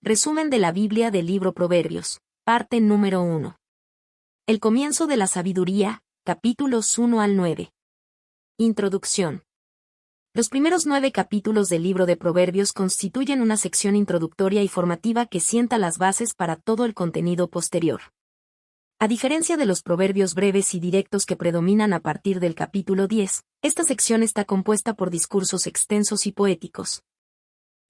Resumen de la Biblia del libro Proverbios, parte número 1. El comienzo de la sabiduría, capítulos 1 al 9. Introducción. Los primeros 9 capítulos del libro de Proverbios constituyen una sección introductoria y formativa que sienta las bases para todo el contenido posterior. A diferencia de los proverbios breves y directos que predominan a partir del capítulo 10, esta sección está compuesta por discursos extensos y poéticos,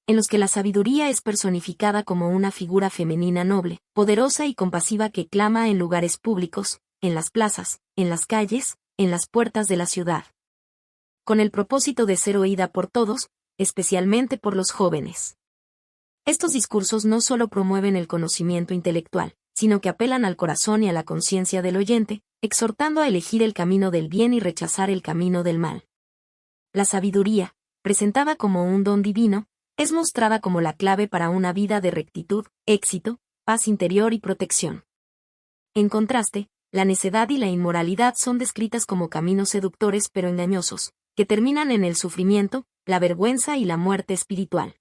en los que la sabiduría es personificada como una figura femenina noble, poderosa y compasiva que clama en lugares públicos, en las plazas, en las calles, en las puertas de la ciudad, con el propósito de ser oída por todos, especialmente por los jóvenes. Estos discursos no solo promueven el conocimiento intelectual, sino que apelan al corazón y a la conciencia del oyente, exhortando a elegir el camino del bien y rechazar el camino del mal. La sabiduría, presentada como un don divino, es mostrada como la clave para una vida de rectitud, éxito, paz interior y protección. En contraste, la necedad y la inmoralidad son descritas como caminos seductores pero engañosos, que terminan en el sufrimiento, la vergüenza y la muerte espiritual.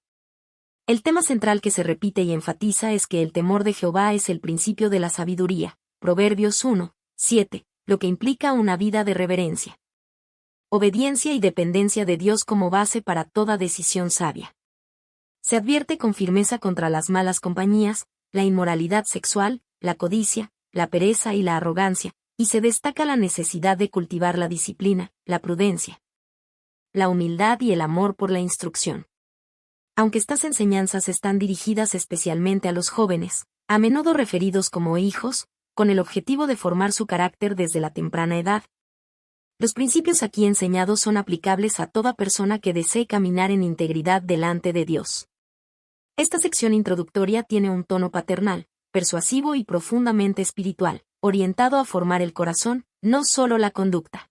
El tema central que se repite y enfatiza es que el temor de Jehová es el principio de la sabiduría, Proverbios 1, 7, lo que implica una vida de reverencia, obediencia y dependencia de Dios como base para toda decisión sabia. Se advierte con firmeza contra las malas compañías, la inmoralidad sexual, la codicia, la pereza y la arrogancia, y se destaca la necesidad de cultivar la disciplina, la prudencia, la humildad y el amor por la instrucción. Aunque estas enseñanzas están dirigidas especialmente a los jóvenes, a menudo referidos como hijos, con el objetivo de formar su carácter desde la temprana edad, los principios aquí enseñados son aplicables a toda persona que desee caminar en integridad delante de Dios. Esta sección introductoria tiene un tono paternal, persuasivo y profundamente espiritual, orientado a formar el corazón, no solo la conducta.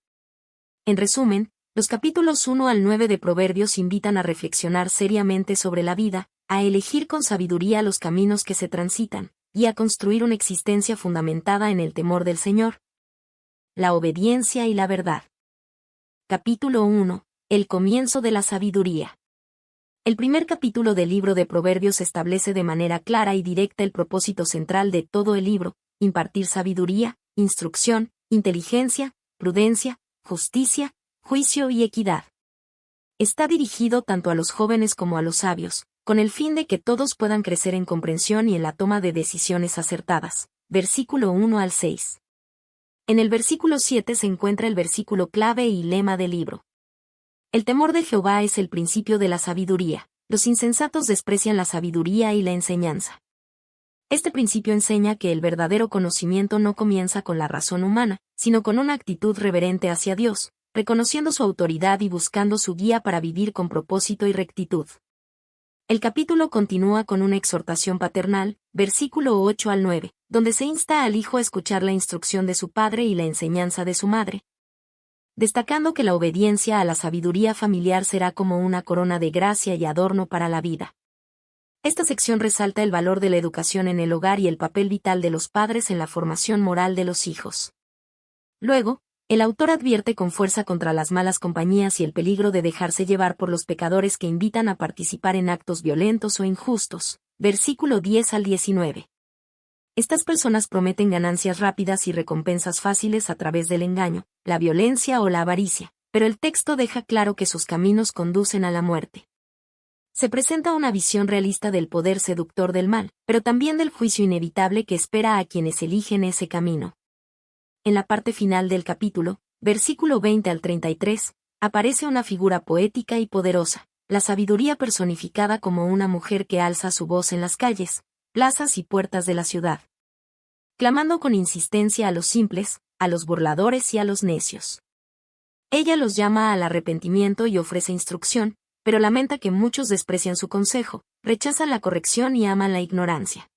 En resumen, los capítulos 1 al 9 de Proverbios invitan a reflexionar seriamente sobre la vida, a elegir con sabiduría los caminos que se transitan, y a construir una existencia fundamentada en el temor del Señor, la obediencia y la verdad. Capítulo 1. El comienzo de la sabiduría. El primer capítulo del libro de Proverbios establece de manera clara y directa el propósito central de todo el libro: impartir sabiduría, instrucción, inteligencia, prudencia, justicia, juicio y equidad. Está dirigido tanto a los jóvenes como a los sabios, con el fin de que todos puedan crecer en comprensión y en la toma de decisiones acertadas. Versículo 1 al 6. En el versículo 7 se encuentra el versículo clave y lema del libro. El temor de Jehová es el principio de la sabiduría. Los insensatos desprecian la sabiduría y la enseñanza. Este principio enseña que el verdadero conocimiento no comienza con la razón humana, sino con una actitud reverente hacia Dios, reconociendo su autoridad y buscando su guía para vivir con propósito y rectitud. El capítulo continúa con una exhortación paternal, versículo 8 al 9, donde se insta al hijo a escuchar la instrucción de su padre y la enseñanza de su madre, destacando que la obediencia a la sabiduría familiar será como una corona de gracia y adorno para la vida. Esta sección resalta el valor de la educación en el hogar y el papel vital de los padres en la formación moral de los hijos. Luego, el autor advierte con fuerza contra las malas compañías y el peligro de dejarse llevar por los pecadores que invitan a participar en actos violentos o injustos. Versículo 10 al 19. Estas personas prometen ganancias rápidas y recompensas fáciles a través del engaño, la violencia o la avaricia, pero el texto deja claro que sus caminos conducen a la muerte. Se presenta una visión realista del poder seductor del mal, pero también del juicio inevitable que espera a quienes eligen ese camino. En la parte final del capítulo, versículo 20 al 33, aparece una figura poética y poderosa, la sabiduría personificada como una mujer que alza su voz en las calles, plazas y puertas de la ciudad, clamando con insistencia a los simples, a los burladores y a los necios. Ella los llama al arrepentimiento y ofrece instrucción, pero lamenta que muchos desprecian su consejo, rechazan la corrección y aman la ignorancia.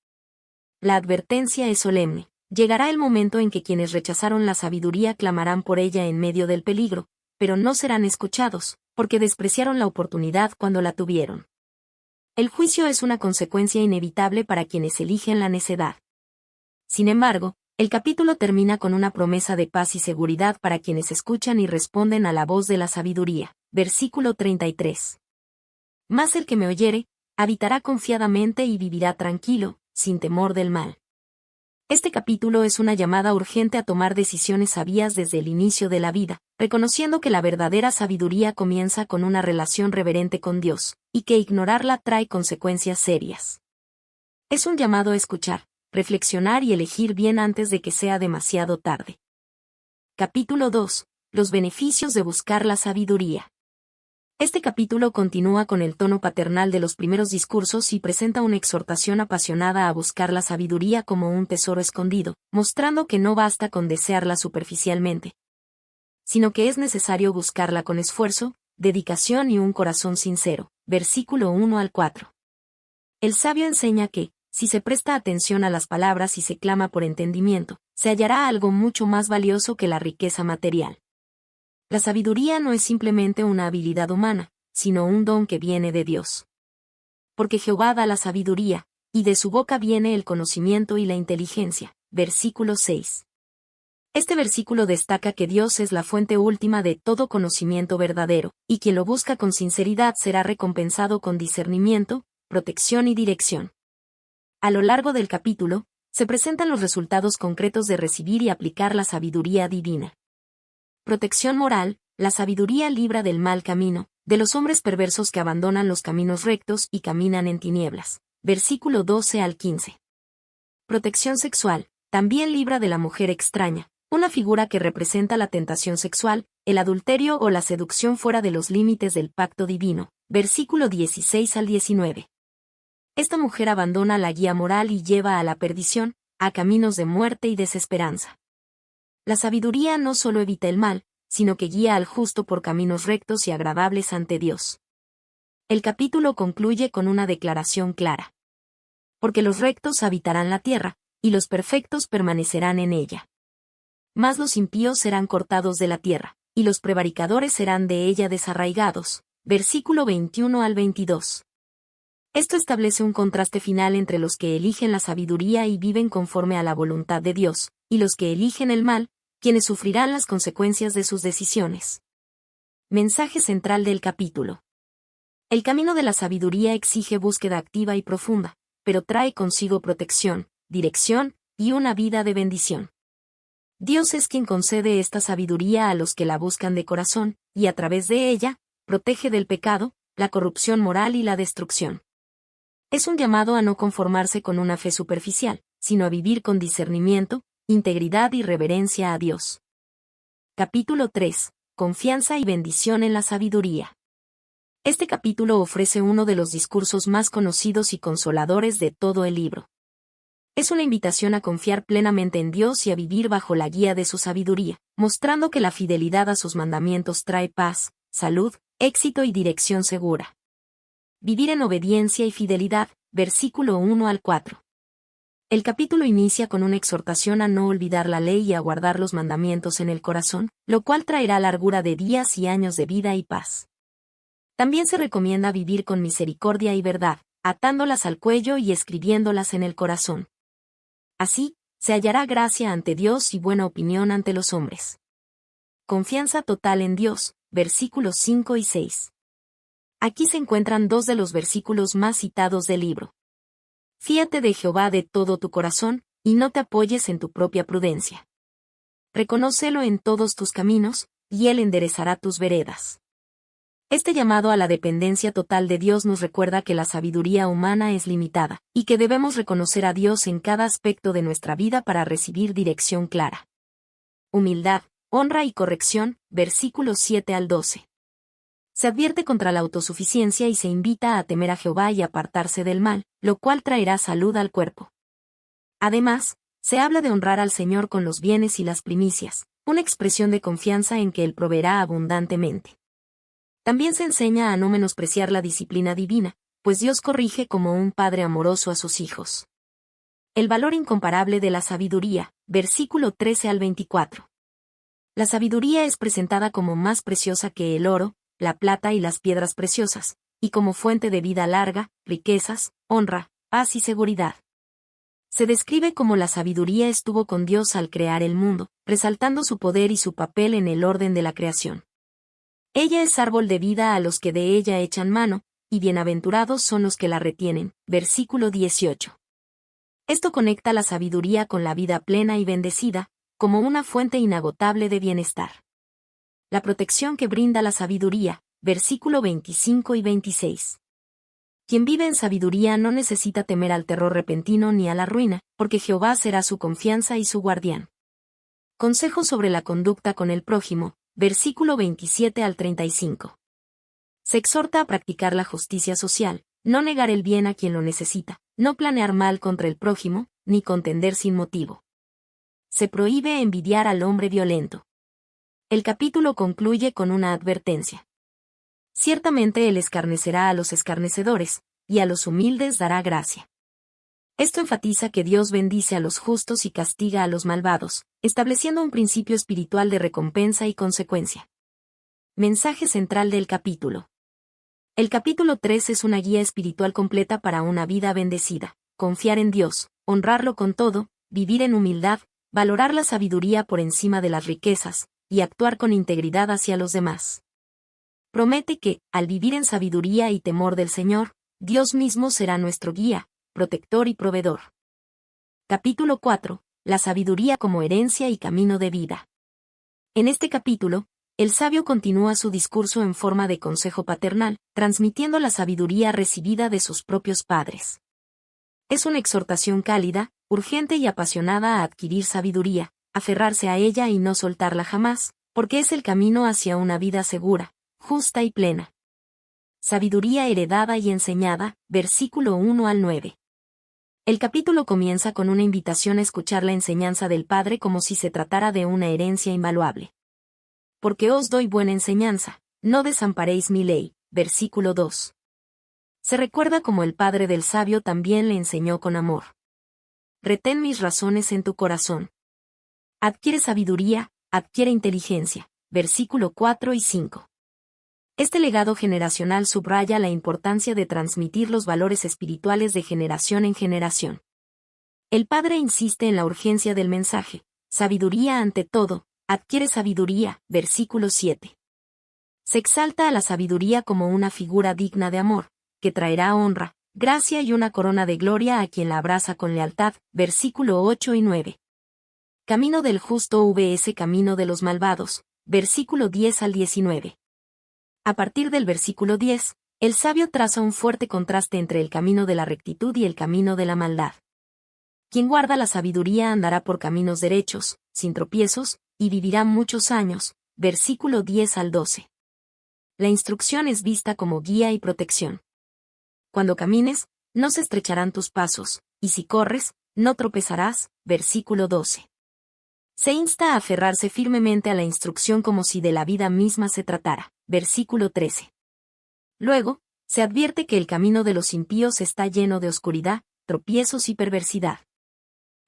La advertencia es solemne. Llegará el momento en que quienes rechazaron la sabiduría clamarán por ella en medio del peligro, pero no serán escuchados, porque despreciaron la oportunidad cuando la tuvieron. El juicio es una consecuencia inevitable para quienes eligen la necedad. Sin embargo, el capítulo termina con una promesa de paz y seguridad para quienes escuchan y responden a la voz de la sabiduría. Versículo 33. Mas el que me oyere, Habitará confiadamente y vivirá tranquilo, sin temor del mal. Este capítulo es una llamada urgente a tomar decisiones sabias desde el inicio de la vida, reconociendo que la verdadera sabiduría comienza con una relación reverente con Dios, y que ignorarla trae consecuencias serias. Es un llamado a escuchar, reflexionar y elegir bien antes de que sea demasiado tarde. Capítulo 2. Los beneficios de buscar la sabiduría. Este capítulo continúa con el tono paternal de los primeros discursos y presenta una exhortación apasionada a buscar la sabiduría como un tesoro escondido, mostrando que no basta con desearla superficialmente, sino que es necesario buscarla con esfuerzo, dedicación y un corazón sincero. Versículo 1 al 4. El sabio enseña que, si se presta atención a las palabras y se clama por entendimiento, se hallará algo mucho más valioso que la riqueza material. La sabiduría no es simplemente una habilidad humana, sino un don que viene de Dios. Porque Jehová da la sabiduría, y de su boca viene el conocimiento y la inteligencia. Versículo 6. Este versículo destaca que Dios es la fuente última de todo conocimiento verdadero, y quien lo busca con sinceridad será recompensado con discernimiento, protección y dirección. A lo largo del capítulo, se presentan los resultados concretos de recibir y aplicar la sabiduría divina. Protección moral, la sabiduría libra del mal camino, de los hombres perversos que abandonan los caminos rectos y caminan en tinieblas. Versículo 12 al 15. Protección sexual, también libra de la mujer extraña, una figura que representa la tentación sexual, el adulterio o la seducción fuera de los límites del pacto divino. Versículo 16 al 19. Esta mujer abandona la guía moral y lleva a la perdición, a caminos de muerte y desesperanza. La sabiduría no solo evita el mal, sino que guía al justo por caminos rectos y agradables ante Dios. El capítulo concluye con una declaración clara. Porque los rectos habitarán la tierra, y los perfectos permanecerán en ella. Mas los impíos serán cortados de la tierra, y los prevaricadores serán de ella desarraigados. Versículo 21 al 22. Esto establece un contraste final entre los que eligen la sabiduría y viven conforme a la voluntad de Dios, y los que eligen el mal, quienes sufrirán las consecuencias de sus decisiones. Mensaje central del capítulo. El camino de la sabiduría exige búsqueda activa y profunda, pero trae consigo protección, dirección y una vida de bendición. Dios es quien concede esta sabiduría a los que la buscan de corazón, y a través de ella, protege del pecado, la corrupción moral y la destrucción. Es un llamado a no conformarse con una fe superficial, sino a vivir con discernimiento, integridad y reverencia a Dios. Capítulo 3. Confianza y bendición en la sabiduría. Este capítulo ofrece uno de los discursos más conocidos y consoladores de todo el libro. Es una invitación a confiar plenamente en Dios y a vivir bajo la guía de su sabiduría, mostrando que la fidelidad a sus mandamientos trae paz, salud, éxito y dirección segura. Vivir en obediencia y fidelidad, versículo 1 al 4. El capítulo inicia con una exhortación a no olvidar la ley y a guardar los mandamientos en el corazón, lo cual traerá largura de días y años de vida y paz. También se recomienda vivir con misericordia y verdad, atándolas al cuello y escribiéndolas en el corazón. Así, se hallará gracia ante Dios y buena opinión ante los hombres. Confianza total en Dios, versículos 5 y 6. Aquí se encuentran dos de los versículos más citados del libro. Fíate de Jehová de todo tu corazón, y no te apoyes en tu propia prudencia. Reconócelo en todos tus caminos, y Él enderezará tus veredas. Este llamado a la dependencia total de Dios nos recuerda que la sabiduría humana es limitada, y que debemos reconocer a Dios en cada aspecto de nuestra vida para recibir dirección clara. Humildad, honra y corrección, versículos 7 al 12. Se advierte contra la autosuficiencia y se invita a temer a Jehová y apartarse del mal, lo cual traerá salud al cuerpo. Además, se habla de honrar al Señor con los bienes y las primicias, una expresión de confianza en que Él proveerá abundantemente. También se enseña a no menospreciar la disciplina divina, pues Dios corrige como un padre amoroso a sus hijos. El valor incomparable de la sabiduría, versículo 13 al 24. La sabiduría es presentada como más preciosa que el oro, la plata y las piedras preciosas, y como fuente de vida larga, riquezas, honra, paz y seguridad. Se describe como la sabiduría estuvo con Dios al crear el mundo, resaltando su poder y su papel en el orden de la creación. Ella es árbol de vida a los que de ella echan mano, y bienaventurados son los que la retienen. Versículo 18. Esto conecta la sabiduría con la vida plena y bendecida, como una fuente inagotable de bienestar. La protección que brinda la sabiduría, versículo 25 y 26. Quien vive en sabiduría no necesita temer al terror repentino ni a la ruina, porque Jehová será su confianza y su guardián. Consejo sobre la conducta con el prójimo, versículo 27 al 35. Se exhorta a practicar la justicia social, no negar el bien a quien lo necesita, no planear mal contra el prójimo, ni contender sin motivo. Se prohíbe envidiar al hombre violento. El capítulo concluye con una advertencia. Ciertamente él escarnecerá a los escarnecedores, y a los humildes dará gracia. Esto enfatiza que Dios bendice a los justos y castiga a los malvados, estableciendo un principio espiritual de recompensa y consecuencia. Mensaje central del capítulo. El capítulo 3 es una guía espiritual completa para una vida bendecida: confiar en Dios, honrarlo con todo, vivir en humildad, valorar la sabiduría por encima de las riquezas, y actuar con integridad hacia los demás. Promete que, al vivir en sabiduría y temor del Señor, Dios mismo será nuestro guía, protector y proveedor. Capítulo 4. La sabiduría como herencia y camino de vida. En este capítulo, el sabio continúa su discurso en forma de consejo paternal, transmitiendo la sabiduría recibida de sus propios padres. Es una exhortación cálida, urgente y apasionada a adquirir sabiduría, aferrarse a ella y no soltarla jamás, porque es el camino hacia una vida segura, justa y plena. Sabiduría heredada y enseñada, versículo 1 al 9. El capítulo comienza con una invitación a escuchar la enseñanza del Padre como si se tratara de una herencia invaluable. Porque os doy buena enseñanza, no desamparéis mi ley, versículo 2. Se recuerda como el Padre del sabio también le enseñó con amor. Retén mis razones en tu corazón. Adquiere sabiduría, adquiere inteligencia, versículo 4 y 5. Este legado generacional subraya la importancia de transmitir los valores espirituales de generación en generación. El Padre insiste en la urgencia del mensaje: sabiduría ante todo, adquiere sabiduría, versículo 7. Se exalta a la sabiduría como una figura digna de amor, que traerá honra, gracia y una corona de gloria a quien la abraza con lealtad, versículo 8 y 9. Camino del justo vs camino de los malvados, versículo 10 al 19. A partir del versículo 10, el sabio traza un fuerte contraste entre el camino de la rectitud y el camino de la maldad. Quien guarda la sabiduría andará por caminos derechos, sin tropiezos, y vivirá muchos años, versículo 10 al 12. La instrucción es vista como guía y protección. Cuando camines, no se estrecharán tus pasos, y si corres, no tropezarás, versículo 12. Se insta a aferrarse firmemente a la instrucción como si de la vida misma se tratara, versículo 13. Luego, se advierte que el camino de los impíos está lleno de oscuridad, tropiezos y perversidad.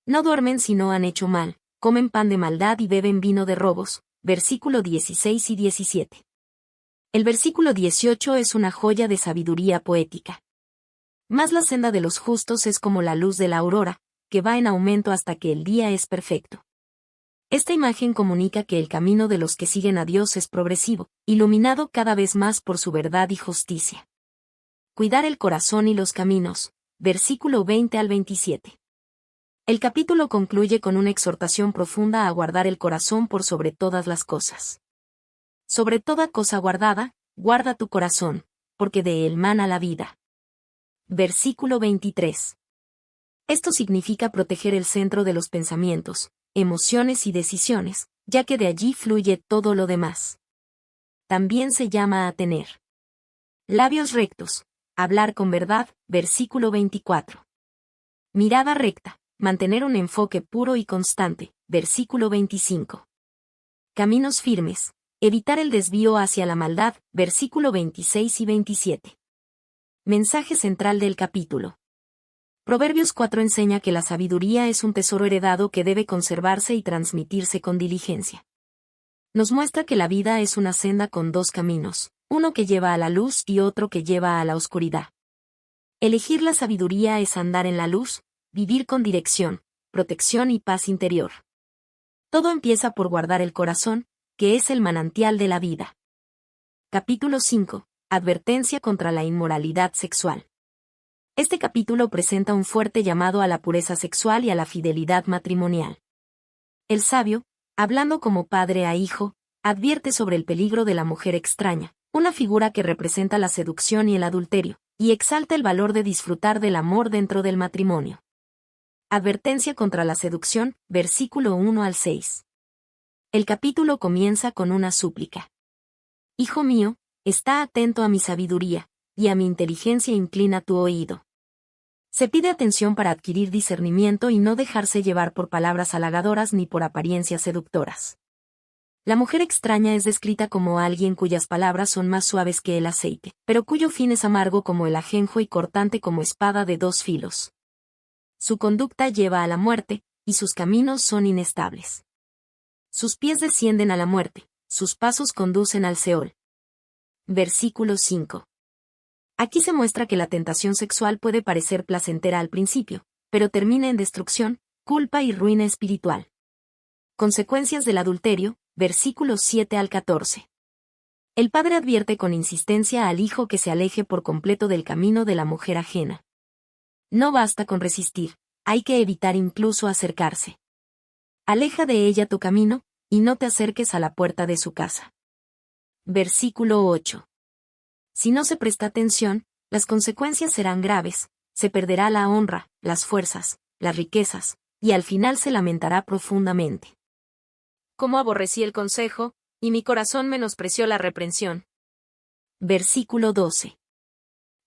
No duermen si no han hecho mal, comen pan de maldad y beben vino de robos, versículo 16 y 17. El versículo 18 es una joya de sabiduría poética. Mas la senda de los justos es como la luz de la aurora, que va en aumento hasta que el día es perfecto. Esta imagen comunica que el camino de los que siguen a Dios es progresivo, iluminado cada vez más por su verdad y justicia. Cuidar el corazón y los caminos, versículo 20 al 27. El capítulo concluye con una exhortación profunda a guardar el corazón por sobre todas las cosas. Sobre toda cosa guardada, guarda tu corazón, porque de él mana la vida. Versículo 23. Esto significa proteger el centro de los pensamientos, emociones y decisiones, ya que de allí fluye todo lo demás. También se llama a tener labios rectos, hablar con verdad, versículo 24. Mirada recta, mantener un enfoque puro y constante, versículo 25. Caminos firmes, evitar el desvío hacia la maldad, versículo 26 y 27. Mensaje central del capítulo. Proverbios 4 enseña que la sabiduría es un tesoro heredado que debe conservarse y transmitirse con diligencia. Nos muestra que la vida es una senda con dos caminos, uno que lleva a la luz y otro que lleva a la oscuridad. Elegir la sabiduría es andar en la luz, vivir con dirección, protección y paz interior. Todo empieza por guardar el corazón, que es el manantial de la vida. Capítulo 5. Advertencia contra la inmoralidad sexual. Este capítulo presenta un fuerte llamado a la pureza sexual y a la fidelidad matrimonial. El sabio, hablando como padre a hijo, advierte sobre el peligro de la mujer extraña, una figura que representa la seducción y el adulterio, y exalta el valor de disfrutar del amor dentro del matrimonio. Advertencia contra la seducción, versículo 1 al 6. El capítulo comienza con una súplica. Hijo mío, está atento a mi sabiduría, y a mi inteligencia inclina tu oído. Se pide atención para adquirir discernimiento y no dejarse llevar por palabras halagadoras ni por apariencias seductoras. La mujer extraña es descrita como alguien cuyas palabras son más suaves que el aceite, pero cuyo fin es amargo como el ajenjo y cortante como espada de dos filos. Su conducta lleva a la muerte, y sus caminos son inestables. Sus pies descienden a la muerte, sus pasos conducen al Seol. Versículo 5. Aquí se muestra que la tentación sexual puede parecer placentera al principio, pero termina en destrucción, culpa y ruina espiritual. Consecuencias del adulterio, versículos 7 al 14. El padre advierte con insistencia al hijo que se aleje por completo del camino de la mujer ajena. No basta con resistir, hay que evitar incluso acercarse. Aleja de ella tu camino, y no te acerques a la puerta de su casa. Versículo 8. Si no se presta atención, las consecuencias serán graves, se perderá la honra, las fuerzas, las riquezas, y al final se lamentará profundamente. Cómo aborrecí el consejo, y mi corazón menospreció la reprensión. Versículo 12.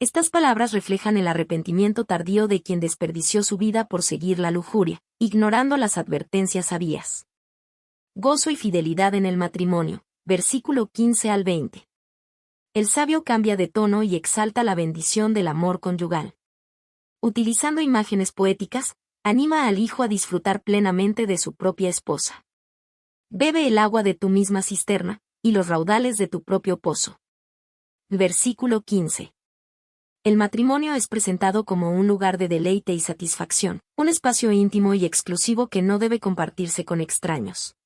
Estas palabras reflejan el arrepentimiento tardío de quien desperdició su vida por seguir la lujuria, ignorando las advertencias sabias. Gozo y fidelidad en el matrimonio, versículo 15 al 20. El sabio cambia de tono y exalta la bendición del amor conyugal. Utilizando imágenes poéticas, anima al hijo a disfrutar plenamente de su propia esposa. Bebe el agua de tu misma cisterna, y los raudales de tu propio pozo. Versículo 15. El matrimonio es presentado como un lugar de deleite y satisfacción, un espacio íntimo y exclusivo que no debe compartirse con extraños.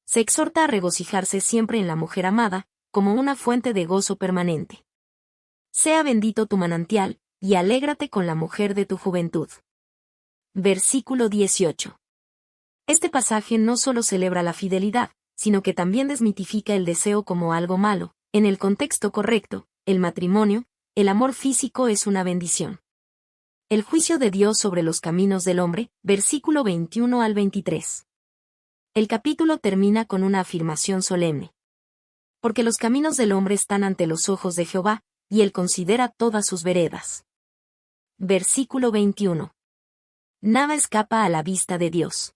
Se exhorta a regocijarse siempre en la mujer amada, como una fuente de gozo permanente. Sea bendito tu manantial, y alégrate con la mujer de tu juventud. Versículo 18. Este pasaje no solo celebra la fidelidad, sino que también desmitifica el deseo como algo malo. En el contexto correcto, el matrimonio, el amor físico es una bendición. El juicio de Dios sobre los caminos del hombre, versículo 21 al 23. El capítulo termina con una afirmación solemne. Porque los caminos del hombre están ante los ojos de Jehová, y él considera todas sus veredas. Versículo 21. Nada escapa a la vista de Dios.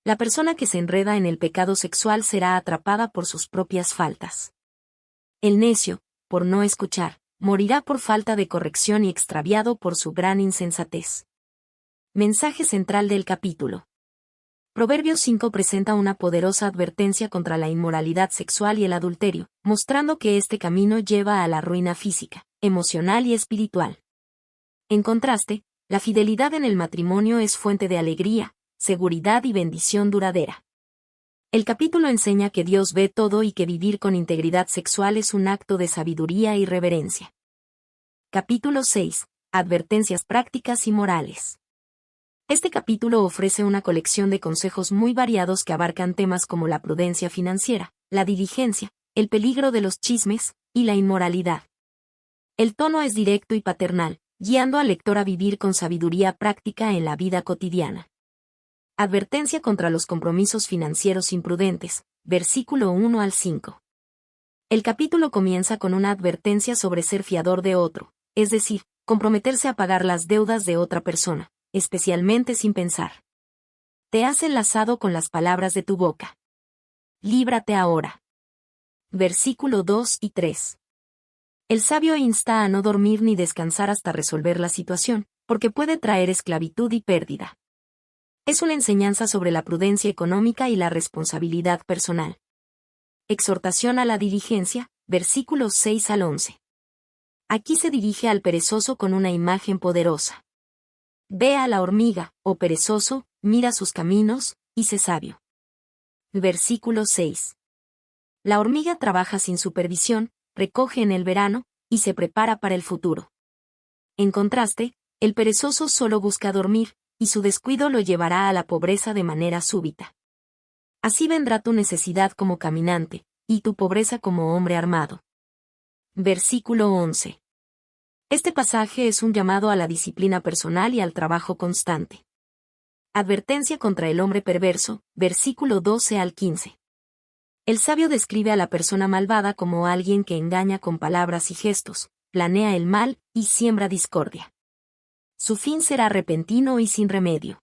La persona que se enreda en el pecado sexual será atrapada por sus propias faltas. El necio, por no escuchar, morirá por falta de corrección y extraviado por su gran insensatez. Mensaje central del capítulo. Proverbios 5 presenta una poderosa advertencia contra la inmoralidad sexual y el adulterio, mostrando que este camino lleva a la ruina física, emocional y espiritual. En contraste, la fidelidad en el matrimonio es fuente de alegría, seguridad y bendición duradera. El capítulo enseña que Dios ve todo y que vivir con integridad sexual es un acto de sabiduría y reverencia. Capítulo 6. Advertencias prácticas y morales. Este capítulo ofrece una colección de consejos muy variados que abarcan temas como la prudencia financiera, la diligencia, el peligro de los chismes, y la inmoralidad. El tono es directo y paternal, guiando al lector a vivir con sabiduría práctica en la vida cotidiana. Advertencia contra los compromisos financieros imprudentes, versículo 1 al 5. El capítulo comienza con una advertencia sobre ser fiador de otro, es decir, comprometerse a pagar las deudas de otra persona, especialmente sin pensar. Te has enlazado con las palabras de tu boca. Líbrate ahora. Versículo 2 y 3. El sabio insta a no dormir ni descansar hasta resolver la situación, porque puede traer esclavitud y pérdida. Es una enseñanza sobre la prudencia económica y la responsabilidad personal. Exhortación a la diligencia, versículos 6 al 11. Aquí se dirige al perezoso con una imagen poderosa. Ve a la hormiga, oh perezoso, mira sus caminos, y sé sabio. Versículo 6. La hormiga trabaja sin supervisión, recoge en el verano, y se prepara para el futuro. En contraste, el perezoso solo busca dormir, y su descuido lo llevará a la pobreza de manera súbita. Así vendrá tu necesidad como caminante, y tu pobreza como hombre armado. Versículo 11. Este pasaje es un llamado a la disciplina personal y al trabajo constante. Advertencia contra el hombre perverso, versículo 12 al 15. El sabio describe a la persona malvada como alguien que engaña con palabras y gestos, planea el mal y siembra discordia. Su fin será repentino y sin remedio.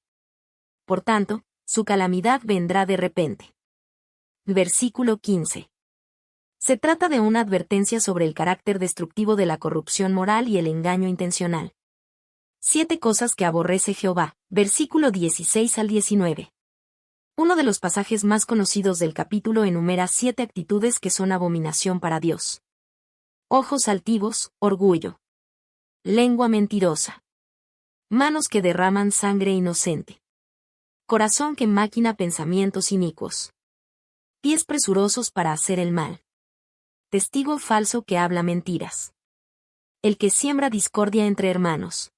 Por tanto, su calamidad vendrá de repente. Versículo 15. Se trata de una advertencia sobre el carácter destructivo de la corrupción moral y el engaño intencional. 7 cosas que aborrece Jehová, versículo 16 al 19. Uno de los pasajes más conocidos del capítulo enumera 7 actitudes que son abominación para Dios. Ojos altivos, orgullo. Lengua mentirosa. Manos que derraman sangre inocente. Corazón que maquina pensamientos inicuos. Pies presurosos para hacer el mal. Testigo falso que habla mentiras. El que siembra discordia entre hermanos.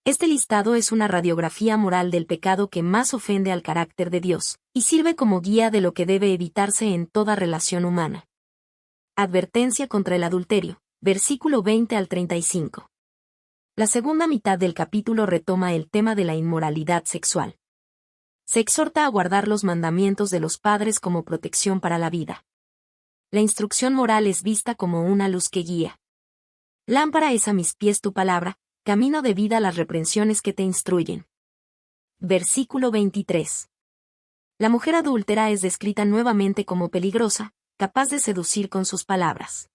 Este listado es una radiografía moral del pecado que más ofende al carácter de Dios, y sirve como guía de lo que debe evitarse en toda relación humana. Advertencia contra el adulterio, versículo 20 al 35. La segunda mitad del capítulo retoma el tema de la inmoralidad sexual. Se exhorta a guardar los mandamientos de los padres como protección para la vida. La instrucción moral es vista como una luz que guía. Lámpara es a mis pies tu palabra, camino de vida las reprensiones que te instruyen. Versículo 23. La mujer adúltera es descrita nuevamente como peligrosa, capaz de seducir con sus palabras.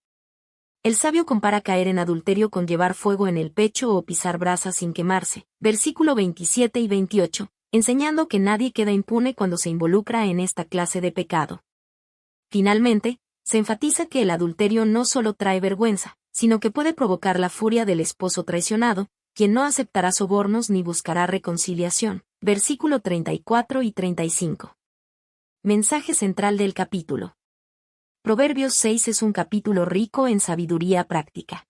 El sabio compara caer en adulterio con llevar fuego en el pecho o pisar brasas sin quemarse, versículo 27 y 28, enseñando que nadie queda impune cuando se involucra en esta clase de pecado. Finalmente, se enfatiza que el adulterio no solo trae vergüenza, sino que puede provocar la furia del esposo traicionado, quien no aceptará sobornos ni buscará reconciliación. Versículo 34 y 35. Mensaje central del capítulo. Proverbios 6 es un capítulo rico en sabiduría práctica.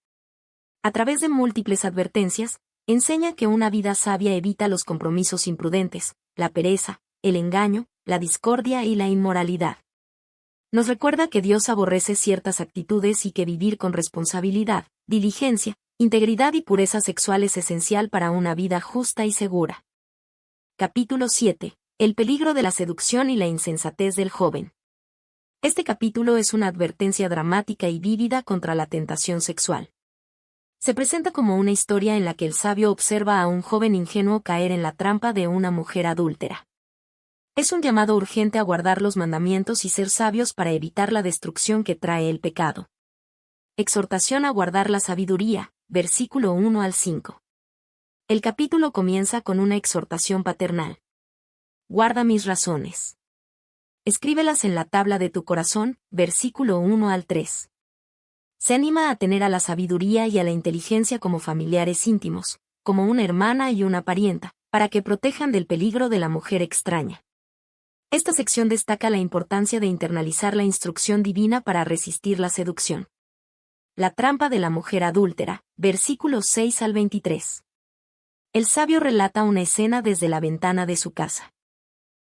A través de múltiples advertencias, enseña que una vida sabia evita los compromisos imprudentes, la pereza, el engaño, la discordia y la inmoralidad. Nos recuerda que Dios aborrece ciertas actitudes y que vivir con responsabilidad, diligencia, integridad y pureza sexual es esencial para una vida justa y segura. Capítulo 7. El peligro de la seducción y la insensatez del joven. Este capítulo es una advertencia dramática y vívida contra la tentación sexual. Se presenta como una historia en la que el sabio observa a un joven ingenuo caer en la trampa de una mujer adúltera. Es un llamado urgente a guardar los mandamientos y ser sabios para evitar la destrucción que trae el pecado. Exhortación a guardar la sabiduría, versículo 1 al 5. El capítulo comienza con una exhortación paternal. Guarda mis razones. Escríbelas en la tabla de tu corazón, versículo 1 al 3. Se anima a tener a la sabiduría y a la inteligencia como familiares íntimos, como una hermana y una parienta, para que protejan del peligro de la mujer extraña. Esta sección destaca la importancia de internalizar la instrucción divina para resistir la seducción. La trampa de la mujer adúltera, versículos 6 al 23. El sabio relata una escena desde la ventana de su casa.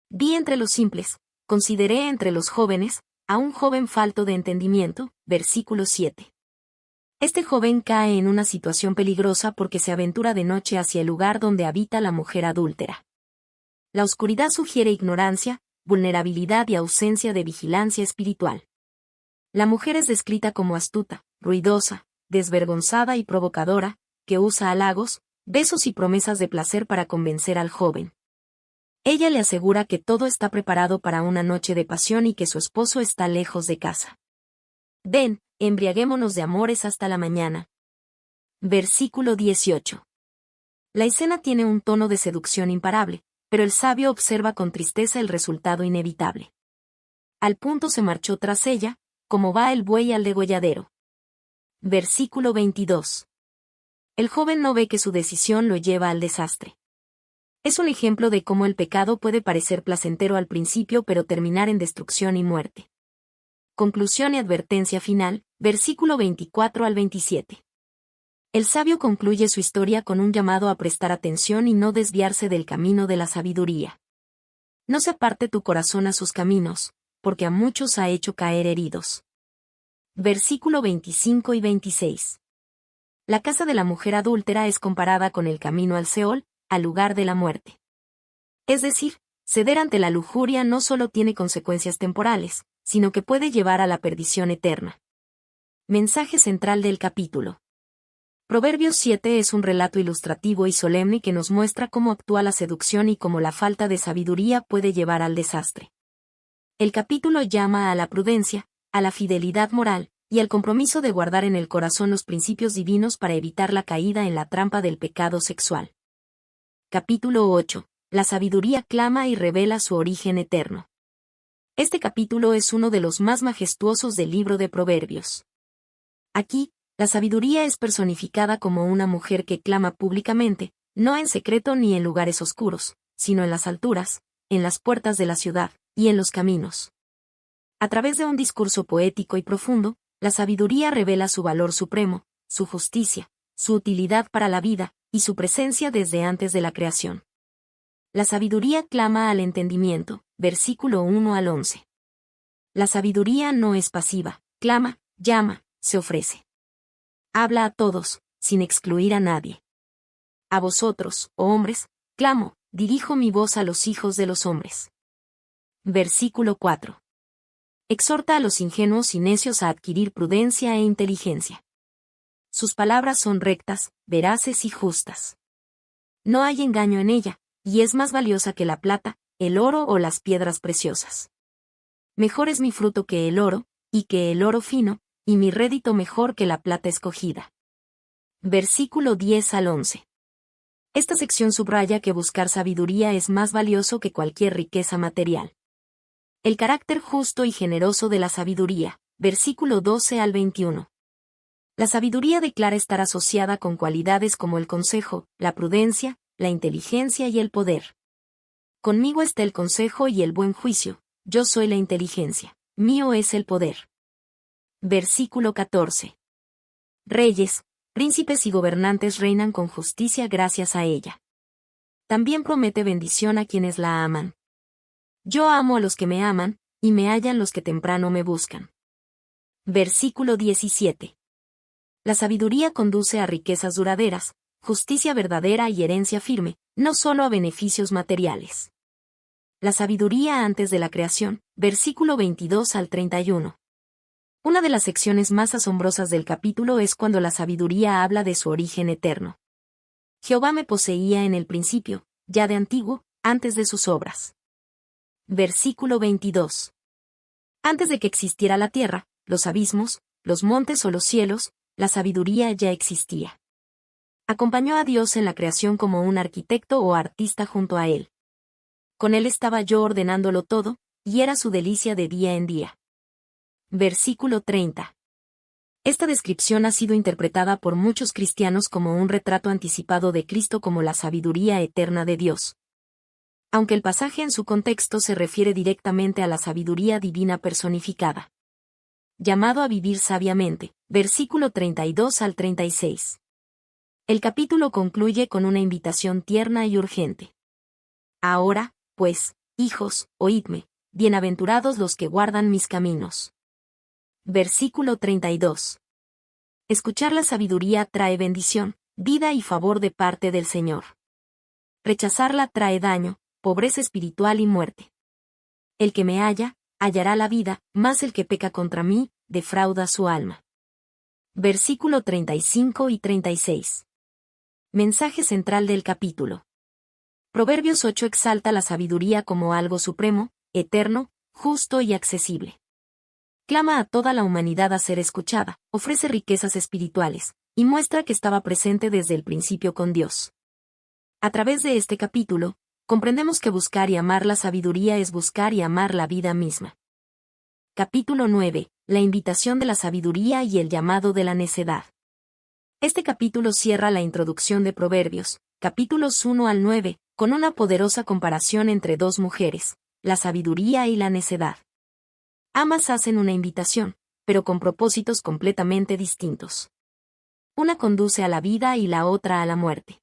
Vi entre los simples, consideré entre los jóvenes, a un joven falto de entendimiento, versículo 7. Este joven cae en una situación peligrosa porque se aventura de noche hacia el lugar donde habita la mujer adúltera. La oscuridad sugiere ignorancia, vulnerabilidad y ausencia de vigilancia espiritual. La mujer es descrita como astuta, ruidosa, desvergonzada y provocadora, que usa halagos, besos y promesas de placer para convencer al joven. Ella le asegura que todo está preparado para una noche de pasión y que su esposo está lejos de casa. Ven, embriaguémonos de amores hasta la mañana. Versículo 18. La escena tiene un tono de seducción imparable, pero el sabio observa con tristeza el resultado inevitable. Al punto se marchó tras ella, como va el buey al degolladero. Versículo 22. El joven no ve que su decisión lo lleva al desastre. Es un ejemplo de cómo el pecado puede parecer placentero al principio pero terminar en destrucción y muerte. Conclusión y advertencia final, versículo 24 al 27. El sabio concluye su historia con un llamado a prestar atención y no desviarse del camino de la sabiduría. No se aparte tu corazón a sus caminos, porque a muchos ha hecho caer heridos. Versículo 25 y 26. La casa de la mujer adúltera es comparada con el camino al Seol, al lugar de la muerte. Es decir, ceder ante la lujuria no solo tiene consecuencias temporales, sino que puede llevar a la perdición eterna. Mensaje central del capítulo. Proverbios 7 es un relato ilustrativo y solemne que nos muestra cómo actúa la seducción y cómo la falta de sabiduría puede llevar al desastre. El capítulo llama a la prudencia, a la fidelidad moral, y al compromiso de guardar en el corazón los principios divinos para evitar la caída en la trampa del pecado sexual. Capítulo 8. La sabiduría clama y revela su origen eterno. Este capítulo es uno de los más majestuosos del libro de Proverbios. Aquí, la sabiduría es personificada como una mujer que clama públicamente, no en secreto ni en lugares oscuros, sino en las alturas, en las puertas de la ciudad, y en los caminos. A través de un discurso poético y profundo, la sabiduría revela su valor supremo, su justicia, su utilidad para la vida, y su presencia desde antes de la creación. La sabiduría clama al entendimiento, versículo 1 al 11. La sabiduría no es pasiva, clama, llama, se ofrece. Habla a todos, sin excluir a nadie. A vosotros, oh hombres, clamo, dirijo mi voz a los hijos de los hombres. Versículo 4. Exhorta a los ingenuos y necios a adquirir prudencia e inteligencia. Sus palabras son rectas, veraces y justas. No hay engaño en ella, y es más valiosa que la plata, el oro o las piedras preciosas. Mejor es mi fruto que el oro, y que el oro fino, y mi rédito mejor que la plata escogida. Versículo 10 al 11. Esta sección subraya que buscar sabiduría es más valioso que cualquier riqueza material. El carácter justo y generoso de la sabiduría, versículo 12 al 21. La sabiduría declara estar asociada con cualidades como el consejo, la prudencia, la inteligencia y el poder. Conmigo está el consejo y el buen juicio, yo soy la inteligencia, mío es el poder. Versículo 14. Reyes, príncipes y gobernantes reinan con justicia gracias a ella. También promete bendición a quienes la aman. Yo amo a los que me aman, y me hallan los que temprano me buscan. Versículo 17. La sabiduría conduce a riquezas duraderas, justicia verdadera y herencia firme, no solo a beneficios materiales. La sabiduría antes de la creación, versículo 22 al 31. Una de las secciones más asombrosas del capítulo es cuando la sabiduría habla de su origen eterno. Jehová me poseía en el principio, ya de antiguo, antes de sus obras. Versículo 22. Antes de que existiera la tierra, los abismos, los montes o los cielos, la sabiduría ya existía. Acompañó a Dios en la creación como un arquitecto o artista junto a él. Con él estaba yo ordenándolo todo, y era su delicia de día en día. Versículo 30. Esta descripción ha sido interpretada por muchos cristianos como un retrato anticipado de Cristo como la sabiduría eterna de Dios. Aunque el pasaje en su contexto se refiere directamente a la sabiduría divina personificada. Llamado a vivir sabiamente, versículo 32 al 36. El capítulo concluye con una invitación tierna y urgente. Ahora, pues, hijos, oídme, bienaventurados los que guardan mis caminos. Versículo 32. Escuchar la sabiduría trae bendición, vida y favor de parte del Señor. Rechazarla trae daño, pobreza espiritual y muerte. El que me halla, hallará la vida, mas el que peca contra mí, defrauda su alma. Versículo 35 y 36. Mensaje central del capítulo. Proverbios 8 exalta la sabiduría como algo supremo, eterno, justo y accesible. Clama a toda la humanidad a ser escuchada, ofrece riquezas espirituales, y muestra que estaba presente desde el principio con Dios. A través de este capítulo, comprendemos que buscar y amar la sabiduría es buscar y amar la vida misma. Capítulo 9. La invitación de la sabiduría y el llamado de la necedad. Este capítulo cierra la introducción de Proverbios, capítulos 1 al 9, con una poderosa comparación entre dos mujeres, la sabiduría y la necedad. Ambas hacen una invitación, pero con propósitos completamente distintos. Una conduce a la vida y la otra a la muerte.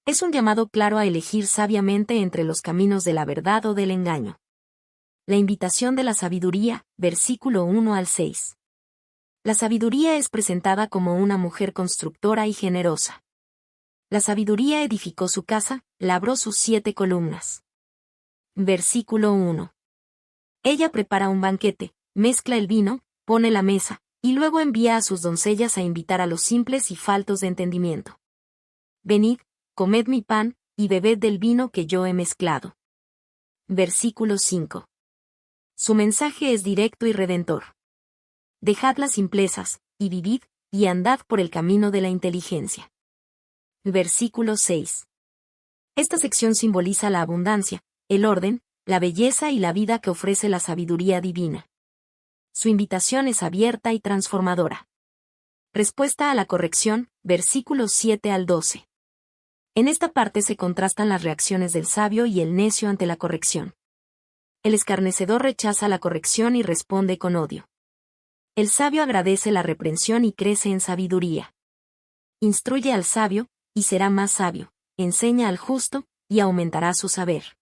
Es un llamado claro a elegir sabiamente entre los caminos de la verdad o del engaño. La invitación de la sabiduría, versículo 1 al 6. La sabiduría es presentada como una mujer constructora y generosa. La sabiduría edificó su casa, labró sus 7 columnas. Versículo 1. Ella prepara un banquete, mezcla el vino, pone la mesa, y luego envía a sus doncellas a invitar a los simples y faltos de entendimiento. Venid, comed mi pan, y bebed del vino que yo he mezclado. Versículo 5. Su mensaje es directo y redentor. Dejad las simplezas, y vivid, y andad por el camino de la inteligencia. Versículo 6. Esta sección simboliza la abundancia, el orden, la belleza y la vida que ofrece la sabiduría divina. Su invitación es abierta y transformadora. Respuesta a la corrección, versículos 7 al 12. En esta parte se contrastan las reacciones del sabio y el necio ante la corrección. El escarnecedor rechaza la corrección y responde con odio. El sabio agradece la reprensión y crece en sabiduría. Instruye al sabio, y será más sabio, enseña al justo, y aumentará su saber.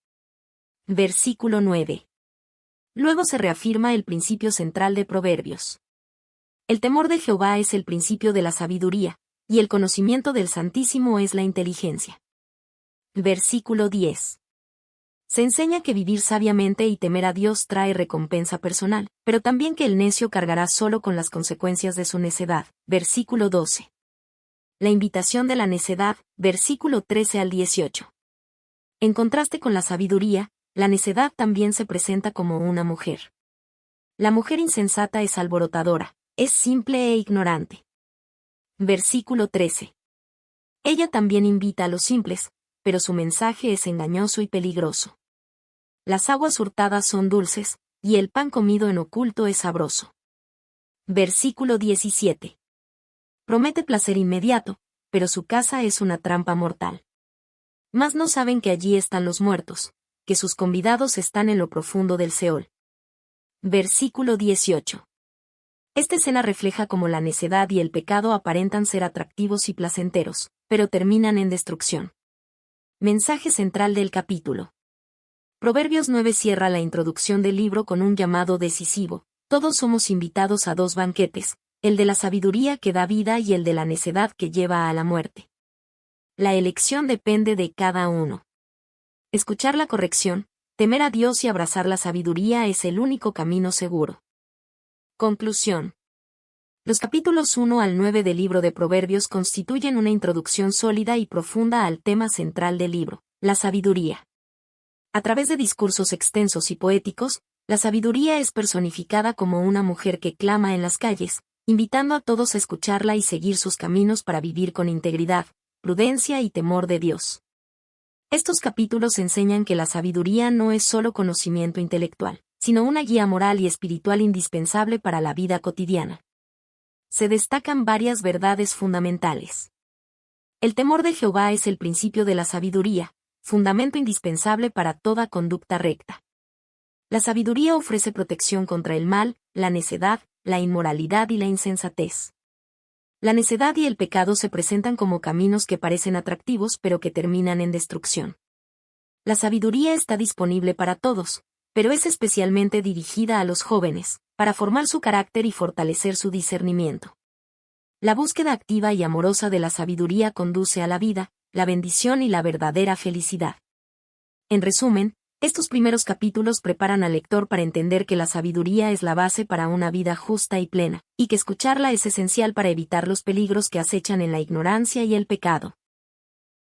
Versículo 9. Luego se reafirma el principio central de Proverbios. El temor de Jehová es el principio de la sabiduría, y el conocimiento del Santísimo es la inteligencia. Versículo 10. Se enseña que vivir sabiamente y temer a Dios trae recompensa personal, pero también que el necio cargará solo con las consecuencias de su necedad. Versículo 12. La invitación de la necedad, versículo 13 al 18. En contraste con la sabiduría, la necedad también se presenta como una mujer. La mujer insensata es alborotadora, es simple e ignorante. Versículo 13. Ella también invita a los simples, pero su mensaje es engañoso y peligroso. Las aguas hurtadas son dulces, y el pan comido en oculto es sabroso. Versículo 17. Promete placer inmediato, pero su casa es una trampa mortal. Mas no saben que allí están los muertos, que sus convidados están en lo profundo del Seol. Versículo 18. Esta escena refleja cómo la necedad y el pecado aparentan ser atractivos y placenteros, pero terminan en destrucción. Mensaje central del capítulo. Proverbios 9 cierra la introducción del libro con un llamado decisivo. Todos somos invitados a 2 banquetes, el de la sabiduría que da vida y el de la necedad que lleva a la muerte. La elección depende de cada uno. Escuchar la corrección, temer a Dios y abrazar la sabiduría es el único camino seguro. Conclusión. Los capítulos 1 al 9 del libro de Proverbios constituyen una introducción sólida y profunda al tema central del libro, la sabiduría. A través de discursos extensos y poéticos, la sabiduría es personificada como una mujer que clama en las calles, invitando a todos a escucharla y seguir sus caminos para vivir con integridad, prudencia y temor de Dios. Estos capítulos enseñan que la sabiduría no es solo conocimiento intelectual, sino una guía moral y espiritual indispensable para la vida cotidiana. Se destacan varias verdades fundamentales. El temor de Jehová es el principio de la sabiduría, fundamento indispensable para toda conducta recta. La sabiduría ofrece protección contra el mal, la necedad, la inmoralidad y la insensatez. La necedad y el pecado se presentan como caminos que parecen atractivos pero que terminan en destrucción. La sabiduría está disponible para todos, pero es especialmente dirigida a los jóvenes, para formar su carácter y fortalecer su discernimiento. La búsqueda activa y amorosa de la sabiduría conduce a la vida, la bendición y la verdadera felicidad. En resumen, estos primeros capítulos preparan al lector para entender que la sabiduría es la base para una vida justa y plena, y que escucharla es esencial para evitar los peligros que acechan en la ignorancia y el pecado.